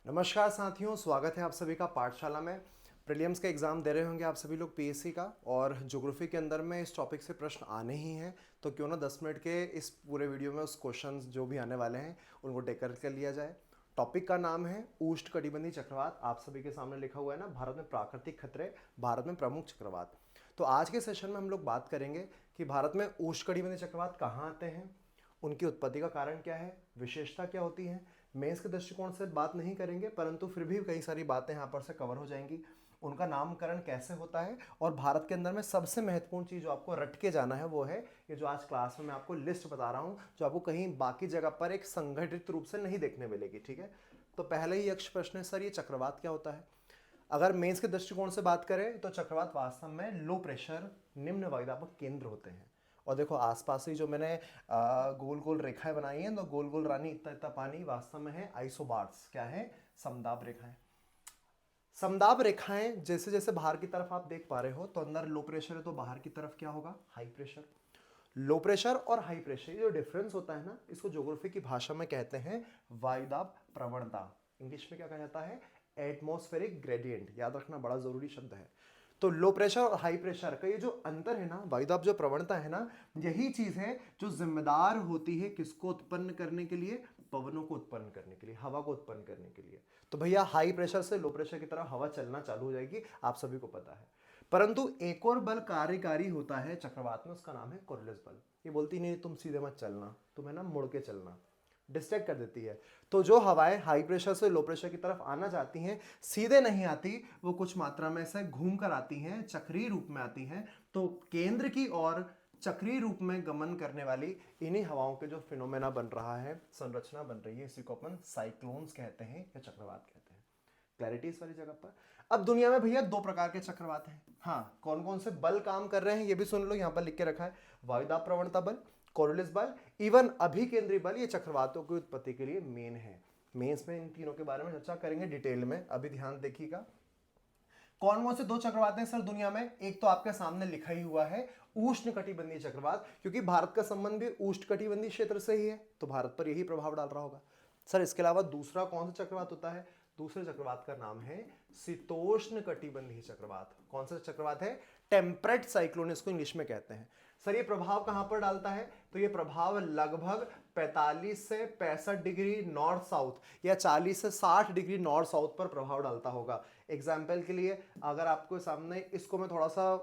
नमस्कार साथियों, स्वागत है आप सभी का पाठशाला में। प्रीलिम्स का एग्ज़ाम दे रहे होंगे आप सभी लोग पीएससी का, और ज्योग्राफी के अंदर में इस टॉपिक से प्रश्न आने ही हैं। तो क्यों ना 10 मिनट के इस पूरे वीडियो में उस क्वेश्चंस जो भी आने वाले हैं उनको टेक कर लिया जाए। टॉपिक का नाम है उष्णकटिबंधीय चक्रवात। आप सभी के सामने लिखा हुआ है ना, भारत में प्राकृतिक खतरे, भारत में प्रमुख चक्रवात। तो आज के सेशन में हम लोग बात करेंगे कि भारत में उष्णकटिबंधीय चक्रवात कहाँ आते हैं, उनकी उत्पत्ति का कारण क्या है, विशेषता क्या होती है। मेंस के दृष्टिकोण से बात नहीं करेंगे, परंतु फिर भी कई सारी बातें यहाँ पर से कवर हो जाएंगी। उनका नामकरण कैसे होता है, और भारत के अंदर में सबसे महत्वपूर्ण चीज़ जो आपको रट के जाना है वो है ये जो आज क्लास में मैं आपको लिस्ट बता रहा हूँ, जो आपको कहीं बाकी जगह पर एक संगठित रूप से नहीं देखने मिलेगी। ठीक है, तो पहले ही यक्ष प्रश्न है, सर ये चक्रवात क्या होता है। अगर मेंस के दृष्टिकोण से बात करें तो चक्रवात वास्तव में लो प्रेशर निम्न वायुदापक केंद्र होते हैं। और देखो आसपास ही जो मैंने गोल गोल रेखाएं बनाई हैं, तो गोल गोल रानी इतना इतना पानी वास्तव में है आइसोबार्स। क्या है? समदाब रेखाएं। समदाब रेखाएं जैसे जैसे बाहर की तरफ आप देख पा रहे हो, तो अंदर लो प्रेशर है तो बाहर की तरफ क्या होगा? High pressure. लो प्रेशर और हाई प्रेशर, ये जो डिफरेंस होता है ना, इसको ज्योग्राफी की भाषा में कहते हैं वायुदाब प्रवणता। इंग्लिश में क्या कहा जाता है? Atmospheric gradient. याद रखना, बड़ा जरूरी शब्द है। तो लो प्रेशर और हाई प्रेशर का ये जो अंतर है ना, वायुदाब जो प्रवणता है ना, यही चीज है जो जिम्मेदार होती है किसको उत्पन्न करने के लिए? पवनों को उत्पन्न करने के लिए, हवा को उत्पन्न करने के लिए। तो भैया हाई प्रेशर से लो प्रेशर की तरफ हवा चलना चालू हो जाएगी, आप सभी को पता है। परंतु एक और बल कार्यकारी होता है चक्रवात में, उसका नाम है कोरियोलिस बल। ये बोलती नहीं तुम सीधे मत चलना, तुम्हें ना मुड़ के चलना, डिस्ट्रैक्ट कर देती है। तो जो हवाएं हाई प्रेशर से लो प्रेशर की तरफ आना चाहती हैं, सीधे नहीं आती, वो कुछ मात्रा में से घूम कर आती हैं, चक्रीय रूप में आती हैं। तो केंद्र की ओर चक्रीय रूप में गमन करने वाली इन्हीं हवाओं के जो फिनोमेना बन रहा है, संरचना बन रही है, इसी को अपन साइक्लोन्स कहते हैं या चक्रवात कहते हैं। क्लैरिटी इस वाली जगह पर। अब दुनिया में भैया दो प्रकार के चक्रवात हैं। हाँ, कौन कौन से बल काम कर रहे हैं ये भी सुन लो, यहां पर लिख के रखा है। वायुदाब प्रवणता बल, कोरियोलिस बल, इवन अभिकेंद्री बल, ये चक्रवातों की उत्पत्ति के लिए मेन है। मेंस में इन तीनों के बारे में चर्चा करेंगे डिटेल में, अभी ध्यान देखिएगा। कौन कौन से दो चक्रवात हैं सर दुनिया में? एक तो आपके सामने लिखा ही हुआ है उष्णकटिबंधीय चक्रवात, क्योंकि भारत का संबंध भी उष्णकटिबंधीय क्षेत्र से ही है, तो भारत पर यही प्रभाव डाल रहा होगा। सर इसके अलावा दूसरा कौन सा चक्रवात होता है? दूसरे चक्रवात का नाम है शीतोष्ण कटिबंधीय चक्रवात। कौन सा चक्रवात है? टेम्परेट साइक्लोन इसको इंग्लिश में कहते हैं। सर ये प्रभाव कहां पर डालता है? तो ये प्रभाव लगभग 45 से 65 डिग्री नॉर्थ साउथ या 40 से 60 डिग्री नॉर्थ साउथ पर प्रभाव डालता होगा। एग्जाम्पल के लिए अगर आपको सामने इसको मैं थोड़ा सा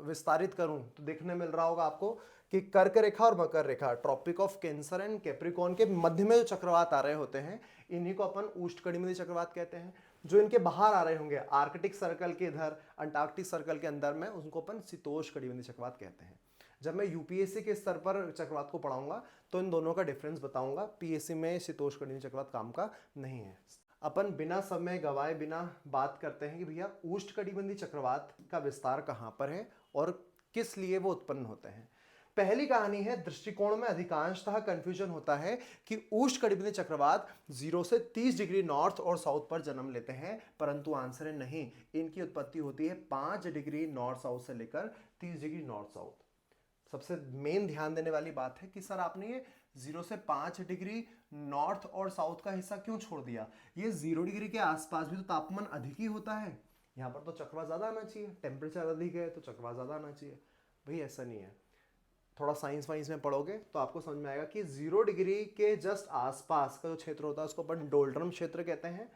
विस्तारित करूं तो देखने मिल रहा होगा आपको कि कर्क रेखा और मकर रेखा, tropic of cancer and capricorn के मध्य में जो चक्रवात आ रहे होते हैं, इन्हीं को अपन उष्णकटिबंधीय चक्रवात कहते हैं। जो इनके बाहर आ रहे होंगे आर्कटिक सर्कल के इधर, अंटार्कटिक सर्कल के अंदर में, उनको अपन शीतोष्णकटिबंधीय चक्रवात कहते हैं। जब मैं यूपीएससी के स्तर पर चक्रवात को पढ़ाऊंगा तो इन दोनों का डिफरेंस बताऊंगा। पीएससी में शीतोष्णकटिबंधीय चक्रवात काम का नहीं है। अपन बिना समय गवाए बिना बात करते हैं कि भैया उष्णकटिबंधीय चक्रवात का विस्तार कहां पर है और किस लिए वो उत्पन्न होते हैं। पहली कहानी है, दृष्टिकोण में अधिकांशतः कंफ्यूजन होता है कि उष्णकटिबंधीय चक्रवात 0 से 30 डिग्री नॉर्थ और साउथ पर जन्म लेते हैं, परंतु आंसर है नहीं। इनकी उत्पत्ति होती है 5 डिग्री नॉर्थ साउथ से लेकर 30 डिग्री नॉर्थ साउथ। सबसे मेन ध्यान देने वाली बात है कि सर आपने ये 0 से 5 डिग्री नॉर्थ और साउथ का हिस्सा क्यों छोड़ दिया? ये 0 डिग्री के आसपास भी तो तापमान अधिक ही होता है, यहाँ पर तो चक्रवात ज्यादा आना चाहिए, टेम्परेचर अधिक है तो चक्रवात ज्यादा आना चाहिए। भाई ऐसा नहीं है। थोड़ा साइंस वाइंस में पढ़ोगे तो आपको समझ में आएगा कि 0 डिग्री के जस्ट आसपास का जो क्षेत्र होता है उसको अपन डोल्ड्रम क्षेत्र कहते हैं।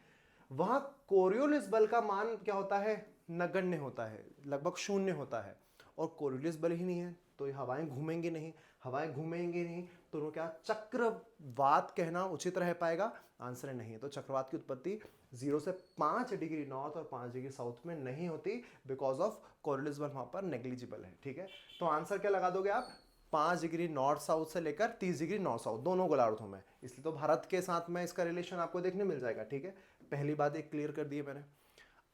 वहां कोरियोलिस बल का मान क्या होता है? नगण्य होता है, लगभग शून्य होता है। और कोरियोलिस बल ही नहीं है तो ये हवाएं घूमेंगी नहीं, हवाएं घूमेंगी नहीं तो उन्हें क्या चक्रवात कहना उचित रह पाएगा? आंसर है नहीं। तो चक्रवात की उत्पत्ति 0 से 5 डिग्री नॉर्थ और 5 डिग्री साउथ में नहीं होती, बिकॉज ऑफ कोरियोलिस बल वहां पर नेग्लिजिबल है। ठीक है, तो आंसर क्या लगा दोगे आप? 5 डिग्री नॉर्थ साउथ से लेकर 30 डिग्री नॉर्थ साउथ, दोनों गोलार्धों में। इसलिए तो भारत के साथ में इसका रिलेशन आपको देखने मिल जाएगा। ठीक है, पहली बात एक क्लियर कर दी है मैंने।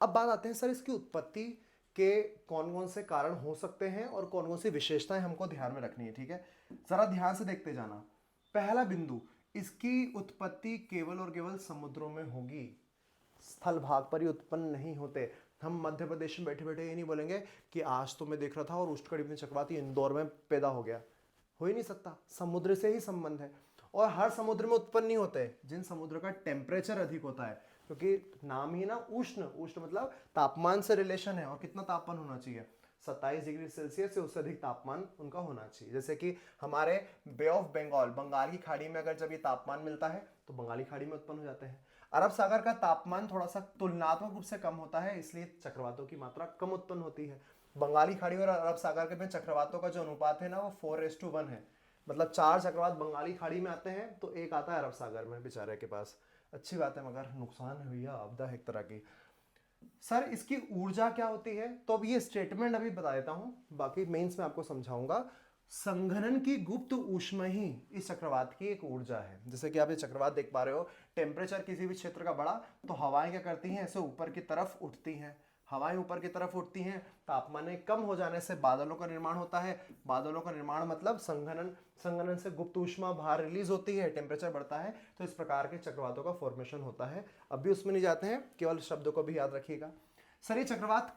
अब बात आते हैं सर इसकी उत्पत्ति के कौन कौन से कारण हो सकते हैं और कौन कौन सी विशेषताएं हमको ध्यान में रखनी है। ठीक है, जरा ध्यान से देखते जाना। पहला बिंदु, इसकी उत्पत्ति केवल और केवल समुद्रों में होगी, स्थल भाग पर ही उत्पन्न नहीं होते। हम मध्य प्रदेश में बैठे बैठे ये नहीं बोलेंगे कि आज तो मैं देख रहा था और उष्णकटिबंधीय चक्रवात इंदौर में पैदा हो गया। हो ही नहीं सकता, समुद्र से ही संबंध है। और हर समुद्र में उत्पन्न नहीं होते। जिन समुद्र का टेम्परेचर अधिक होता है, क्योंकि नाम ही ना उष्ण, उष्ण मतलब तापमान से रिलेशन है, और कितना तापमान होना चाहिए, 27 डिग्री सेल्सियस से उससे अधिक तापमान उनका होना चाहिए। जैसे कि हमारे बे ऑफ बंगाल, बंगाल की खाड़ी में अगर जब ये तापमान मिलता है तो बंगाली खाड़ी में उत्पन्न हो जाते हैं। अरब सागर का तापमान थोड़ा सा तुलनात्मक रूप से कम होता है, इसलिए चक्रवातों की मात्रा कम उत्पन्न होती है। बंगाली खाड़ी और अरब सागर के में चक्रवातों का जो अनुपात है ना वो 4:1 है। मतलब 4 चक्रवात बंगाली खाड़ी में आते हैं तो एक आता है अरब सागर में बेचारे के पास। अच्छी बात है, मगर नुकसान है भैया, आपदा है एक तरह की। सर इसकी ऊर्जा क्या होती है, तो अब ये स्टेटमेंट अभी बता देता हूं, बाकी मेंस में आपको समझाऊंगा। संघनन की गुप्त ऊष्मा ही इस चक्रवात की एक ऊर्जा है। जैसे कि आप ये चक्रवात देख पा रहे हो, टेम्परेचर किसी भी क्षेत्र का बढ़ा तो हवाएं क्या करती हैं, ऐसे ऊपर की तरफ उठती हैं। हवाएं ऊपर की तरफ उठती हैं, तापमान कम हो जाने से बादलों का निर्माण होता है। बादलों का निर्माण मतलब संघनन, संघनन से गुप्त ऊष्मा बाहर रिलीज होती है, टेम्परेचर बढ़ता है, तो इस प्रकार के चक्रवातों का फॉर्मेशन होता है। अब भी उसमें नहीं जाते हैं, केवल शब्दों को भी याद रखिएगा। सर ये चक्रवात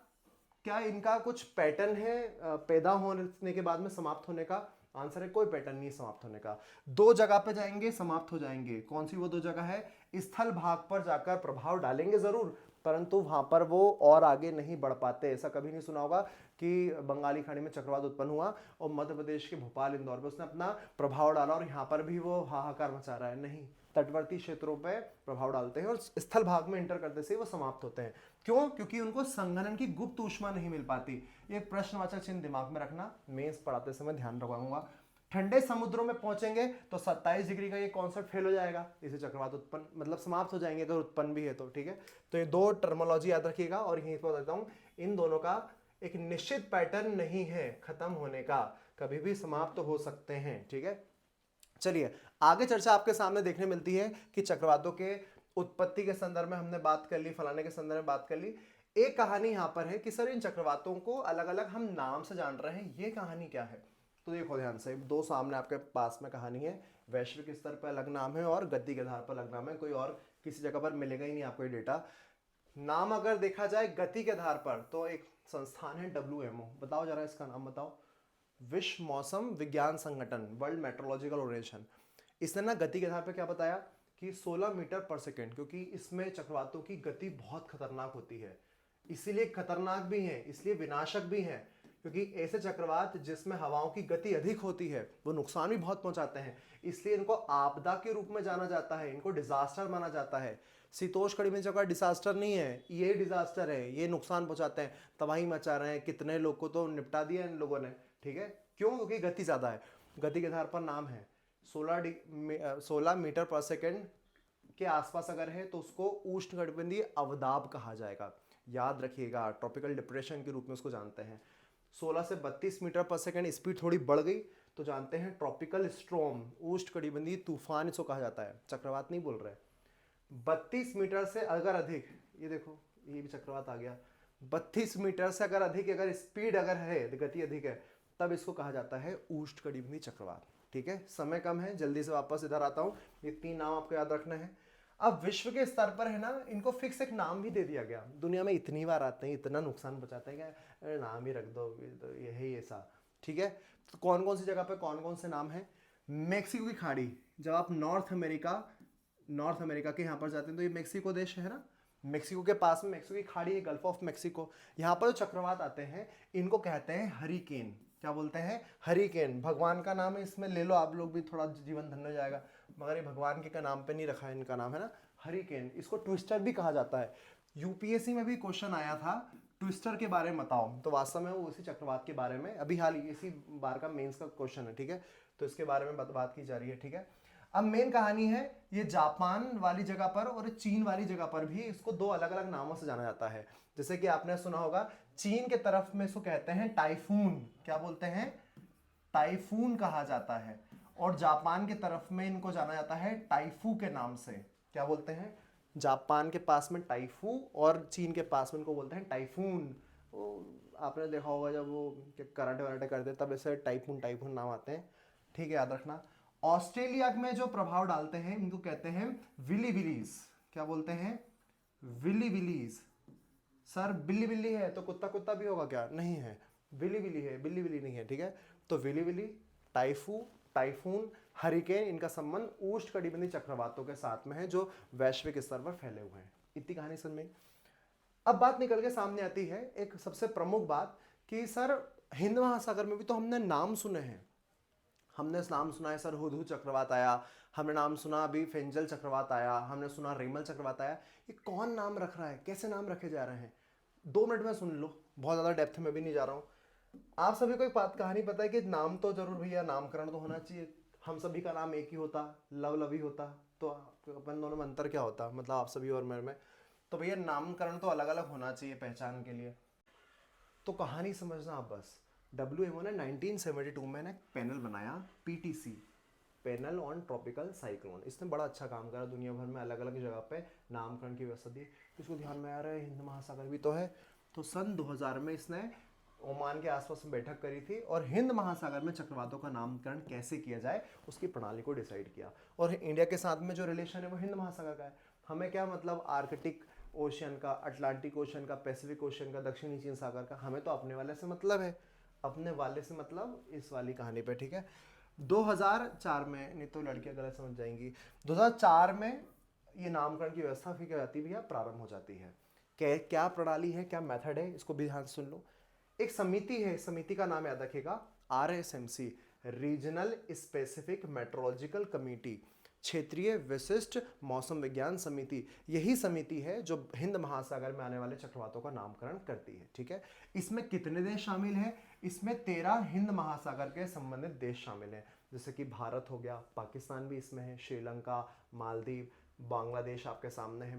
क्या इनका कुछ पैटर्न है पैदा होने के बाद में समाप्त होने का? आंसर है कोई पैटर्न नहीं समाप्त होने का। दो जगह पे जाएंगे, समाप्त हो जाएंगे। कौन सी वो दो जगह है? स्थल भाग पर जाकर प्रभाव डालेंगे जरूर, परंतु वहां पर वो और आगे नहीं बढ़ पाते। ऐसा कभी नहीं सुना होगा कि बंगाली खाड़ी में चक्रवात उत्पन्न हुआ और मध्य प्रदेश के भोपाल इंदौर पे उसने अपना प्रभाव डाला और यहाँ पर भी वो हाहाकार मचा रहा है। नहीं, तटवर्ती क्षेत्रों पर प्रभाव डालते हैं और स्थल भाग में एंटर करते से वो समाप्त होते हैं। क्यों? क्योंकि उनको संघनन की गुप्त ऊष्मा नहीं मिल पाती। ये प्रश्नवाचक चिन्ह दिमाग में रखना, मेंस पढ़ाते समय ध्यान रखवाऊंगा। ठंडे समुद्रों में पहुंचेंगे तो 27 डिग्री का ये कॉन्सेप्ट फेल हो जाएगा, इसे चक्रवात उत्पन्न मतलब समाप्त हो जाएंगे अगर उत्पन्न भी है तो। ठीक है, तो ये दो टर्मोलॉजी याद रखिएगा और यहीं पर बताता हूं, इन दोनों का एक निश्चित पैटर्न नहीं है खत्म होने का, कभी भी समाप्त हो सकते हैं। ठीक है, चलिए आगे चर्चा आपके सामने देखने मिलती है कि चक्रवातों के उत्पत्ति के संदर्भ में हमने बात कर ली, फलाने के संदर्भ में बात कर ली। एक कहानी यहां पर है कि सर इन चक्रवातों को अलग अलग हम नाम से जान रहे हैं, ये कहानी क्या है? तो देखो ध्यान से, दो सामने आपके पास में कहानी है। वैश्विक स्तर पर अलग नाम है और गति के आधार पर अलग नाम है, कोई और किसी जगह पर मिलेगा ही नहीं आपको ये डेटा। नाम अगर देखा जाए गति के आधार पर तो एक संस्थान है WMO, बताओ जरा इसका नाम बताओ। विश्व मौसम विज्ञान संगठन, वर्ल्ड मेट्रोलॉजिकल ऑर्गेनाइजेशन। इसने ना गति के आधार पर क्या बताया कि 16 मीटर पर सेकेंड, क्योंकि इसमें चक्रवातों की गति बहुत खतरनाक होती है। इसीलिए खतरनाक भी है, इसलिए विनाशक भी है, क्योंकि ऐसे चक्रवात जिसमें हवाओं की गति अधिक होती है वो नुकसान भी बहुत पहुंचाते हैं, इसलिए इनको आपदा के रूप में जाना जाता है, इनको डिजास्टर माना जाता है। शीतोष्ण कड़ी में जगह डिजास्टर नहीं है, ये डिजास्टर है, ये नुकसान पहुंचाते हैं, तबाही मचा रहे हैं, कितने लोग को तो निपटा दिया इन लोगों ने। ठीक है, क्यों? क्योंकि गति ज्यादा है। गति के आधार पर नाम है 16 मीटर पर सेकेंड के आसपास अगर है तो उसको उष्णकटिबंधीय अवदाब कहा जाएगा। याद रखिएगा, ट्रॉपिकल डिप्रेशन के रूप में उसको जानते हैं। 16 से 32 मीटर पर सेकेंड स्पीड थोड़ी बढ़ गई तो जानते हैं ट्रॉपिकल स्ट्रॉम, उष्णकटिबंधीय तूफान इसको कहा जाता है, चक्रवात नहीं बोल रहे। 32 मीटर से अगर अधिक, ये देखो ये भी चक्रवात आ गया, 32 मीटर से अगर अधिक अगर स्पीड अगर है, गति अधिक है, तब इसको कहा जाता है उष्णकटिबंधीय चक्रवात। ठीक है, समय कम है, जल्दी से वापस इधर आता हूं। ये 3 नाम आपको याद रखना है। अब विश्व के स्तर पर है ना, इनको फिक्स एक नाम भी दे दिया गया। दुनिया में इतनी बार आते हैं, इतना नुकसान पहुंचाते हैं क्या नाम ही रख दो, तो यही ऐसा। ठीक है, तो कौन कौन सी जगह पे कौन कौन से नाम है? मेक्सिको की खाड़ी, जब आप नॉर्थ अमेरिका के यहाँ पर जाते हैं तो ये मेक्सिको देश है ना, मेक्सिको के पास में मेक्सिको की खाड़ी है, गल्फ ऑफ मेक्सिको। यहाँ पर जो चक्रवात आते हैं इनको कहते हैं हरिकेन। क्या बोलते हैं? हरिकेन। भगवान का नाम है, इसमें ले लो आप लोग भी, थोड़ा जीवन धन्य हो जाएगा, मगर ये भगवान के का नाम पे नहीं रखा है, इनका नाम है ना हरिकेन। इसको ट्विस्टर भी कहा जाता है। यूपीएससी में भी क्वेश्चन आया था ट्विस्टर के बारे में बताओ, तो वास्तव में वो उसी चक्रवात के बारे में अभी हाल इसी बार का मेंस का क्वेश्चन है। ठीक है, तो इसके बारे में बात की जा रही है। ठीक है, अब मेन कहानी है, ये जापान वाली जगह पर और चीन वाली जगह पर भी इसको दो अलग अलग नामों से जाना जाता है। जैसे कि आपने सुना होगा, चीन के तरफ में इसको कहते हैं टाइफून। क्या बोलते हैं? टाइफून कहा जाता है। और जापान की तरफ में इनको जाना जाता है टाइफू के नाम से। क्या बोलते हैं? जापान के पास में टाइफू और चीन के पास में इनको बोलते हैं टाइफून। आपने देखा होगा जब वो कराटे वराटे करते तब ऐसे टाइफून टाइफून नाम आते हैं। ठीक है, याद रखना। ऑस्ट्रेलिया में जो प्रभाव डालते हैं इनको कहते हैं विली विलीज। क्या बोलते हैं? Willie villis. सर बिल्ली बिल्ली है तो कुत्ता कुत्ता भी होगा क्या? नहीं है, विली विली है, बिल्ली बिल्ली नहीं है। ठीक है, तो विली विली, टाइफू, टाइफून, हरिकेन, इनका संबंध उष्णकटिबंधीय चक्रवातों के साथ में है जो वैश्विक स्तर पर फैले हुए हैं। इतनी कहानी समझ में। अब बात निकल के सामने आती है एक सबसे प्रमुख बात कि सर हिंद महासागर में भी तो हमने नाम सुने हैं, हमने नाम सुना है सर हुदहुद चक्रवात आया, हमने नाम सुना अभी फेंजल चक्रवात आया, हमने सुना रेमल चक्रवात आया। ये कौन नाम रख रहा है, कैसे नाम रखे जा रहे हैं? 2 मिनट में सुन लो, बहुत ज़्यादा डेप्थ में भी नहीं जा रहा हूँ। आप सभी को एक बात कहानी पता है कि नाम तो जरूर भैया नामकरण तो होना चाहिए। हम सभी का नाम एक ही होता, लव लवी होता, तो अपन दोनों में अंतर क्या होता, मतलब आप सभी और मेरे में? तो भैया नामकरण तो अलग अलग होना चाहिए पहचान के लिए। तो कहानी समझना आप बस। WMO ने 1972 में एक पैनल बनाया, PTC, panel on tropical cyclone. इसने बड़ा अच्छा काम करा, दुनिया भर में अलग अलग जगह पे नामकरण की व्यवस्था दी। इसको ध्यान में आ रहा है हिंद महासागर भी तो है। तो सन 2000 में इसने ओमान के आसपास में बैठक करी थी और हिंद महासागर में चक्रवातों का नामकरण कैसे किया जाए उसकी प्रणाली को डिसाइड किया। और इंडिया के साथ में जो रिलेशन है वो हिंद महासागर का है। हमें क्या मतलब आर्कटिक ओशियन का, अटलांटिक ओशियन का, पैसिफिक ओशियन का, दक्षिणी चीन सागर का, हमें तो अपने वाले से मतलब है, अपने वाले से मतलब इस वाली कहानी पे, ठीक है। 2004 में, नहीं तो लड़कियां गलत समझ जाएंगी, 2004 में ये नामकरण की व्यवस्था फिर क्या जाती है, प्रारंभ हो जाती है। क्या प्रणाली है, क्या मेथड है, इसको भी ध्यान सुन लो। एक समिति है, समिति का नाम याद रखेगा, RSMC, regional specific meteorological committee, क्षेत्रीय विशिष्ट मौसम विज्ञान समिति। यही समिति है जो हिंद महासागर में आने वाले चक्रवातों का नामकरण करती है, ठीक है। इसमें कितने देश शामिल हैं? इसमें 13 हिंद महासागर के संबंधित देश शामिल हैं, जैसे कि भारत हो गया, पाकिस्तान भी इसमें है, श्रीलंका, मालदीव, बांग्लादेश आपके सामने है,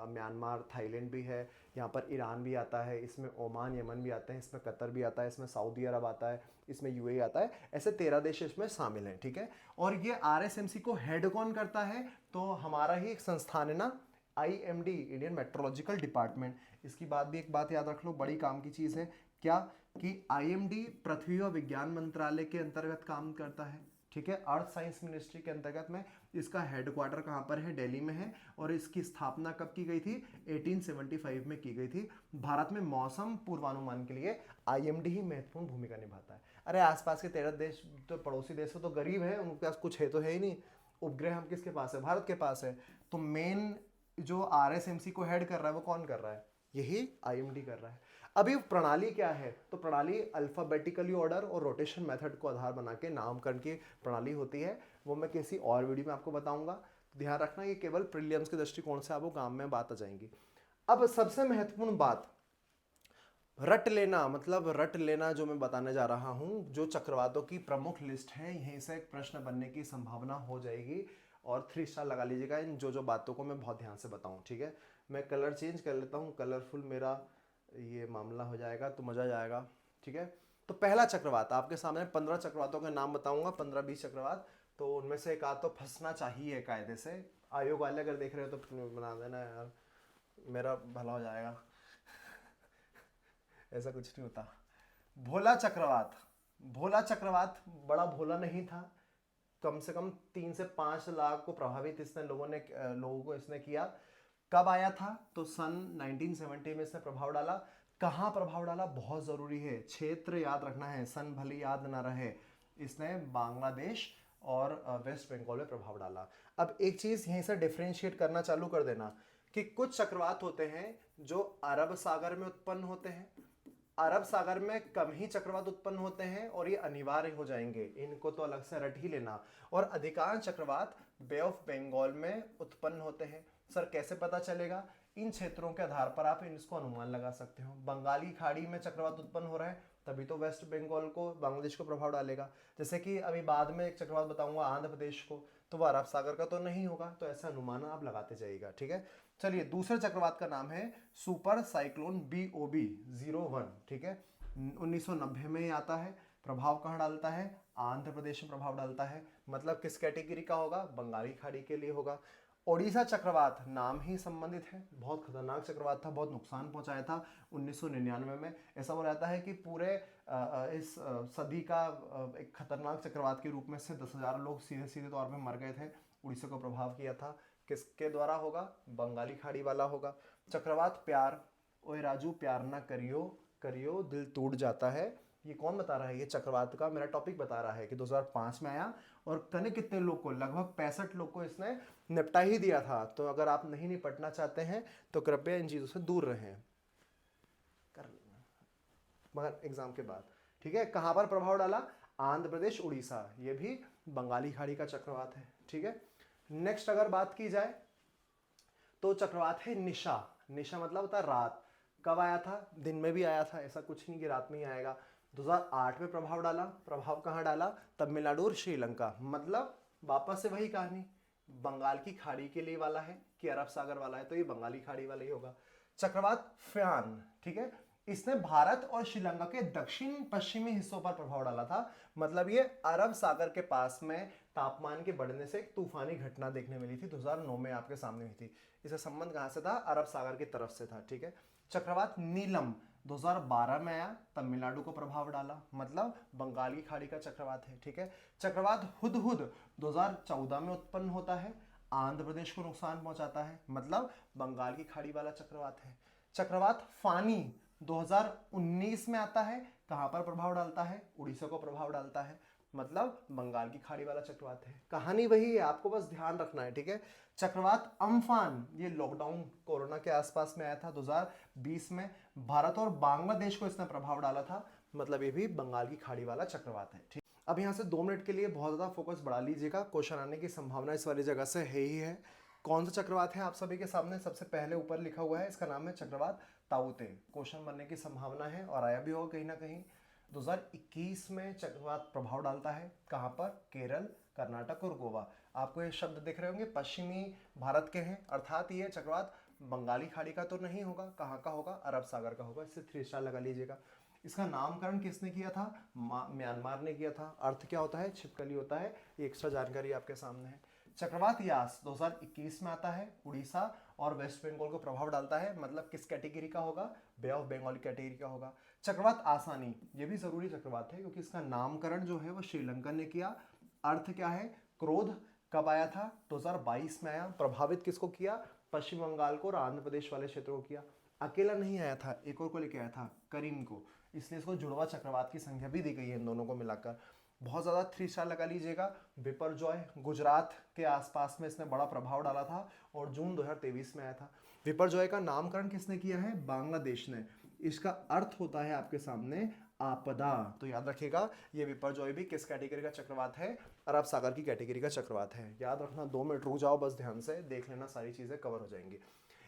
म्यांमार, थाईलैंड भी है, यहाँ पर ईरान भी आता है, इसमें ओमान, यमन भी आते हैं, इसमें कतर भी आता है, इसमें सऊदी अरब आता है, इसमें UAE आता है। ऐसे 13 देश इसमें शामिल हैं, ठीक है। और ये RSMC को हेड कौन करता है? तो हमारा ही एक संस्थान है ना, IMD, इंडियन मेट्रोलॉजिकल डिपार्टमेंट। इसकी बात भी एक बात याद रख लो, बड़ी काम की चीज़ है क्या, कि IMD पृथ्वी और विज्ञान मंत्रालय के अंतर्गत काम करता है, ठीक है। अर्थ साइंस मिनिस्ट्री के अंतर्गत में इसका हेडक्वार्टर कहाँ पर है? दिल्ली में है। और इसकी स्थापना कब की गई थी? 1875 में की गई थी। भारत में मौसम पूर्वानुमान के लिए IMD ही महत्वपूर्ण भूमिका निभाता है। अरे आसपास के 13 देश तो पड़ोसी देश तो गरीब है, उनके पास कुछ है तो है ही नहीं। उपग्रह हम किसके पास है? भारत के पास है। तो मेन जो RSMC को हेड कर रहा है वो कौन कर रहा है? यही IMD कर रहा है। अभी प्रणाली क्या है? तो प्रणाली अल्फाबेटिकली ऑर्डर और रोटेशन मेथड को आधार बना के नामकरण की प्रणाली होती है। वो मैं किसी और वीडियो में आपको बताऊंगा। तो ध्यान रखना, ये केवल प्रीलिम्स के दृष्टिकोण से आपको काम में बात आ जाएंगी। अब सबसे महत्वपूर्ण बात, रट लेना, मतलब रट लेना जो मैं बताने जा रहा हूं, जो चक्रवातों की प्रमुख लिस्ट है, यहीं से एक प्रश्न बनने की संभावना हो जाएगी। और 3 स्टार लगा लीजिएगा इन जो बातों को मैं बहुत ध्यान से बताऊं, ठीक है। मैं कलर चेंज कर लेता हूं, कलरफुल मेरा ये मामला हो जाएगा तो मजा जाएगा, ठीक है। तो पहला चक्रवात आपके सामने 15 चक्रवातों के नाम बताऊंगा, 15-20 चक्रवात। तो उनमें से एक आध तो फंसना चाहिए कायदे से। आयोग वाले अगर देख रहे हो तो बना देना यार, मेरा भला हो जाएगा। ऐसा कुछ नहीं होता। भोला चक्रवात, भोला चक्रवात बड़ा भोला नहीं था, कम से कम 3 से 5 लाख को प्रभावित इसने लोगों को इसने किया। कब आया था? तो सन 1970 में इसने प्रभाव डाला। कहाँ प्रभाव डाला बहुत जरूरी है, क्षेत्र याद रखना है, सन भले याद ना रहे। इसने बांग्लादेश और वेस्ट बंगाल में प्रभाव डाला। अब एक चीज यहीं से डिफरेंशिएट करना चालू कर देना कि कुछ चक्रवात होते हैं जो अरब सागर में उत्पन्न होते हैं, अरब सागर में कम ही चक्रवात उत्पन्न होते हैं और ये अनिवार्य हो जाएंगे, इनको तो अलग से रट ही लेना। और अधिकांश चक्रवात बे ऑफ बंगाल में उत्पन्न होते हैं। सर कैसे पता चलेगा? इन क्षेत्रों के आधार पर आप इसको अनुमान लगा सकते हो। बंगाली खाड़ी में चक्रवात उत्पन्न हो रहा है, तभी तो वेस्ट बंगाल को, बांग्लादेश को प्रभाव डालेगा। जैसे कि अभी बाद में एक चक्रवात बताऊंगा आंध्र प्रदेश को, तो वह अरब सागर का तो नहीं होगा। तो ऐसा अनुमान आप लगाते जाइएगा, ठीक है। चलिए, दूसरे चक्रवात का नाम है सुपर साइक्लोन BOB-01, ठीक है। 1990 में ही आता है। प्रभाव कहाँ डालता है? आंध्र प्रदेश में प्रभाव डालता है। मतलब किस कैटेगरी का होगा? बंगाली खाड़ी के लिए होगा। ओडिशा चक्रवात नाम ही संबंधित है, बहुत खतरनाक चक्रवात था, बहुत नुकसान पहुंचाया था 1999 में। ऐसा बोला जाता है कि पूरे इस सदी का एक खतरनाक चक्रवात के रूप में से 10,000 लोग सीधे सीधे तौर पे मर गए थे। उड़ीसा को प्रभाव किया था। किसके द्वारा होगा? बंगाली खाड़ी वाला होगा। चक्रवात प्यार, ओए राजू प्यार ना करियो, करियो दिल टूट जाता है। ये कौन बता रहा है? ये चक्रवात का मेरा टॉपिक बता रहा है कि 2005 में आया और कने कितने लोग को, लगभग 65 लोग को इसने निपटा ही दिया था। तो अगर आप नहीं निपटना चाहते हैं तो कृपया इन चीज़ों से दूर रहें, कर लेना मगर एग्जाम के बाद। ठीक है, कहाँ पर प्रभाव डाला? आंध्र प्रदेश, उड़ीसा, ये भी बंगाली खाड़ी का चक्रवात है। ठीक है, नेक्स्ट अगर बात की जाए तो चक्रवात है निशा। निशा मतलब होता है रात। कब आया था? दिन में भी आया था, ऐसा कुछ नहीं कि रात में ही आएगा। 2008 में प्रभाव डाला। प्रभाव कहाँ डाला? तमिलनाडु और श्रीलंका। मतलब वापस से वही कहानी, बंगाल की खाड़ी के लिए वाला है कि अरब सागर वाला है, तो ये बंगाली खाड़ी वाला ही होगा। चक्रवात फ्यान, ठीक है, इसने भारत और श्रीलंका के दक्षिण पश्चिमी हिस्सों पर प्रभाव डाला था। मतलब ये अरब सागर के पास में तापमान के बढ़ने से एक तूफानी घटना देखने मिली थी, 2009 में आपके सामने हुई थी। इसका संबंध कहां से था? अरब सागर की तरफ से था। ठीक है, चक्रवात नीलम 2012 में आया, तमिलनाडु को प्रभाव डाला, मतलब बंगाल की खाड़ी का चक्रवात है। ठीक है, चक्रवात हुदहुद 2014 में उत्पन्न होता है, आंध्र प्रदेश को नुकसान पहुंचाता है, मतलब बंगाल की खाड़ी वाला चक्रवात है। चक्रवात फानी 2019 में आता है, कहां पर प्रभाव डालता है? उड़ीसा को प्रभाव डालता है, मतलब बंगाल की खाड़ी वाला चक्रवात है। कहानी वही है, आपको बस ध्यान रखना है। ठीक है, चक्रवात अम्फान, ये लॉकडाउन कोरोना के आसपास में आया था 2020 में, भारत और बांग्लादेश को इसने प्रभाव डाला था, मतलब ये भी बंगाल की खाड़ी वाला चक्रवात है। ठीक, अब यहाँ से 2 मिनट के लिए बहुत ज्यादा फोकस बढ़ा लीजिएगा, क्वेश्चन आने की संभावना इस वाली जगह से है ही है। कौन सा चक्रवात है आप सभी के सामने? सबसे पहले ऊपर लिखा हुआ है, इसका नाम है चक्रवात ताउते। क्वेश्चन बनने की संभावना है और आया भी होगा कहीं ना कहीं। 2021 में चक्रवात प्रभाव डालता है, कहां पर? केरल, कर्नाटक और गोवा। आपको ये शब्द दिख रहे होंगे, पश्चिमी भारत के हैं, अर्थात ये चक्रवात बंगाली खाड़ी का तो नहीं होगा, कहाँ का होगा? अरब सागर का होगा। इससे 3 स्टार लगा लीजिएगा। इसका नामकरण किसने किया था? म्यांमार ने किया था। अर्थ क्या होता है? छिपकली होता है। ये एक्स्ट्रा जानकारी आपके सामने है। चक्रवात यास 2021 में आता है, उड़ीसा और वेस्ट बंगाल को प्रभाव डालता है, मतलब किस कैटेगरी का होगा? बे ऑफ बंगाल कैटेगरी का होगा। चक्रवात आसानी, ये भी जरूरी चक्रवात है क्योंकि इसका नामकरण जो है वो श्रीलंका ने किया। अर्थ क्या है? क्रोध। कब आया था? 2022 में आया। प्रभावित किसको किया? पश्चिम बंगाल को और आंध्र प्रदेश वाले क्षेत्रों को किया। अकेला नहीं आया था, एक और को लेके आया था, करीम को, इसलिए इसको जुड़वा चक्रवात की संख्या भी दी गई है इन दोनों को मिलाकर। बहुत ज़्यादा 3 स्टार लगा लीजिएगा। बिपरजॉय गुजरात के आसपास में इसने बड़ा प्रभाव डाला था और जून 2023 में आया था। बिपरजॉय का नामकरण किसने किया है? बांग्लादेश ने। इसका अर्थ होता है आपके सामने आपदा, तो याद रखिएगा ये बिपरजॉय भी किस कैटेगरी का चक्रवात है? अरब सागर की कैटेगरी का चक्रवात है। याद रखना, 2 मिनट रुक जाओ, बस ध्यान से देख लेना, सारी चीजें कवर हो जाएंगी।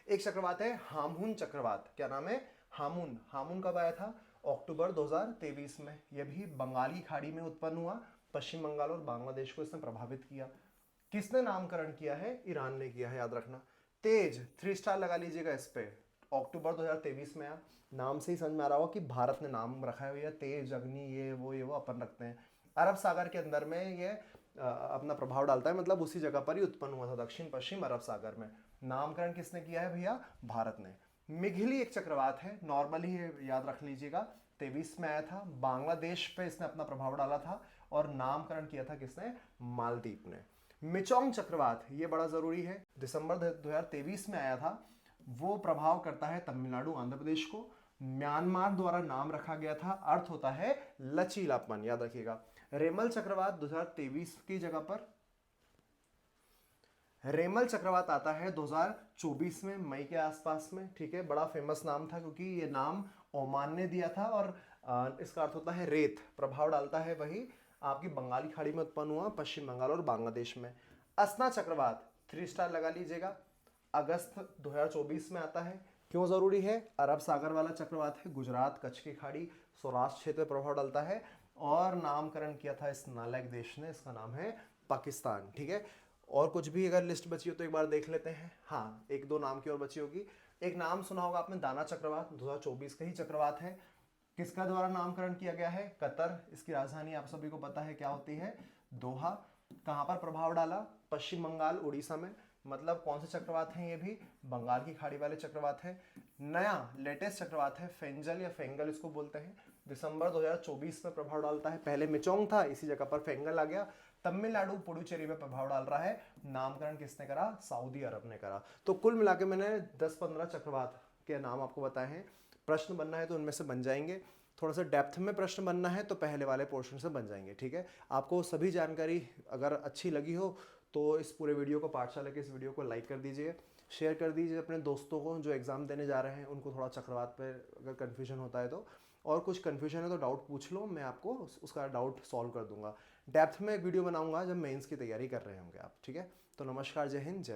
एक चक्रवात है हामुन चक्रवात। क्या नाम है? हामुन। हामुन कब आया था? अक्टूबर 2023 में। यह भी बंगाली खाड़ी में उत्पन्न हुआ, पश्चिम बंगाल और बांग्लादेश को इसने प्रभावित किया। किसने नामकरण किया है? ईरान ने किया है, याद रखना। तेज, 3 स्टार लगा लीजिएगा इस पे। अक्टूबर 2023 में आया। नाम से ही समझ में आ रहा होगा कि भारत ने नाम रखा है भैया, तेज, अग्नि, ये वो अपन रखते हैं। अरब सागर के अंदर में ये अपना प्रभाव डालता है, मतलब उसी जगह पर ही उत्पन्न हुआ था, दक्षिण पश्चिम अरब सागर में। नामकरण किसने किया है भैया? भारत ने। मिघली एक चक्रवात है, नॉर्मली याद रख लीजिएगा, 23 में आया था, बांग्लादेश पे इसने अपना प्रभाव डाला था और नामकरण किया था किसने? मालदीप ने। मिचोंग चक्रवात, ये बड़ा जरूरी है, दिसंबर 2023 में आया था, वो प्रभाव करता है तमिलनाडु, आंध्र प्रदेश को। म्यांमार द्वारा नाम रखा गया था, अर्थ होता है लचीलापन, याद रखिएगा। रेमल चक्रवात 2023 की जगह पर रेमल चक्रवात आता है 2024 में, मई के आसपास में। ठीक है, बड़ा फेमस नाम था क्योंकि ये नाम ओमान ने दिया था और इसका अर्थ होता है रेत। प्रभाव डालता है वही आपकी बंगाली खाड़ी में उत्पन्न हुआ, पश्चिम बंगाल और बांग्लादेश में। असना चक्रवात 3 स्टार लगा लीजिएगा, अगस्त 2024 में आता है। क्यों जरूरी है? अरब सागर वाला चक्रवात है, गुजरात, कच्छ की खाड़ी, सौराष्ट्र क्षेत्र में प्रभाव डालता है और नामकरण किया था इस नालायक देश ने, इसका नाम है पाकिस्तान। ठीक है, और कुछ भी अगर लिस्ट बची हो तो एक बार देख लेते हैं। हाँ, 1-2 नाम की और बची होगी। एक नाम सुना होगा आपने, दाना चक्रवात, 2024 का ही चक्रवात है। किसका द्वारा नामकरण किया गया है? कतर। इसकी राजधानी आप सभी को पता है क्या होती है? दोहा। कहां पर प्रभाव डाला? पश्चिम बंगाल, उड़ीसा में। मतलब कौन से चक्रवात हैं? ये भी बंगाल की खाड़ी वाले चक्रवात है। नया लेटेस्ट चक्रवात है फेंजल या फेंगल इसको बोलते हैं, दिसंबर 2024 में प्रभाव डालता है। पहले मिचोंग था, इसी जगह पर फेंगल आ गया। तमिलनाडु पुडुचेरी में प्रभाव डाल रहा है। नामकरण किसने करा? सऊदी अरब ने करा। तो कुल मिलाके मैंने 10-15 चक्रवात के नाम आपको बताए हैं। प्रश्न बनना है तो उनमें से बन जाएंगे। थोड़ा सा डेप्थ में प्रश्न बनना है तो पहले वाले पोर्शन से बन जाएंगे, ठीक है। आपको सभी जानकारी अगर अच्छी लगी हो तो इस पूरे वीडियो को, पाठशाला के इस वीडियो को लाइक कर दीजिए, शेयर कर दीजिए अपने दोस्तों को जो एग्ज़ाम देने जा रहे हैं, उनको थोड़ा चक्रवात पे अगर कन्फ्यूजन होता है तो, और कुछ कन्फ्यूजन है तो डाउट पूछ लो, मैं आपको उसका डाउट सॉल्व कर दूंगा। डेप्थ में एक वीडियो बनाऊंगा जब मेंस की तैयारी कर रहे होंगे आप, ठीक है। तो नमस्कार, जय हिंद, जय